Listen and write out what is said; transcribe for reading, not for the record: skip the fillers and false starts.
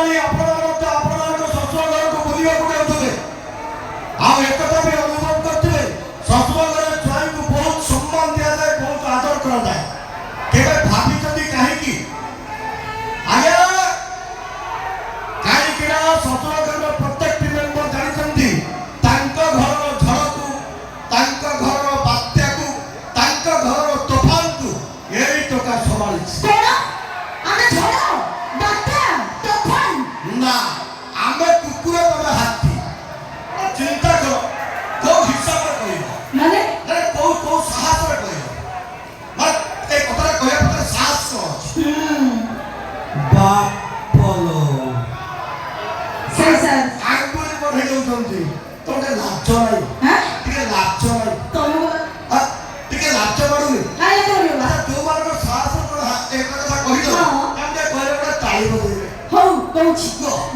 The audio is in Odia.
ଜାଣି ଆପଣ ମଧ୍ୟ ଆପଣଙ୍କ ଶ୍ୱଶୁର ଘରକୁ ବୁଲିବାକୁ ଯାଉଥିଲେ ଆଉ ଏକଥା ବି ଅନୁଭବ କରୁଥିଲେ ଶ୍ୱଶୁର ଘରେ ଜ୍ୱାଇଁଙ୍କୁ ବହୁତ ସମ୍ମାନ ଦିଆଯାଏ ବହୁତ ଆଦର କରାଯାଏ କେବେ ଭାବିଛନ୍ତି କାହିଁକି ଆଜ୍ଞା କାହିଁକି ନା ଶ୍ୱଶୁର ଘରର ପ୍ରତ୍ୟେକଟି ମେମ୍ବର ଜାଣିଛନ୍ତି ତାଙ୍କ ଘରର ଝଡ଼କୁ ତାଙ୍କ ଘରର ବାତ୍ୟାକୁ ତାଙ୍କ ଘରର ତୋଫାନକୁ ଏଇ ଟୋକା ସମ୍ଭାଳିଛି ନା ଆମେ କୁକୁର ତମେ ହାତୀ ଚିନ୍ତା କର କୋଉ ହିସାବରେ କହିବ ମାନେ କୋଉ ସାହସରେ କହିବ ମାନେ ଏ କଥାଟା କହିବା ଭିତରେ ସାହସ ଅଛି ବାପଲୋ ଆଙ୍ଗୁଳି ବଢେଇ ଦଉଛନ୍ତି ତମେ ଲାଜ ନାହିଁ ଟିକେ ଲାଜ ନାହିଁ ଟିକେ ଲାଜ ମାରୁନି ଯୋଉମାନଙ୍କ ସାହସ ଏ କଥା କହିଲ ଆମେ କହିଲେ ଗୋଟେ ତାଳି ବଜେଇବେ ହଉ କହୁଛି କଣ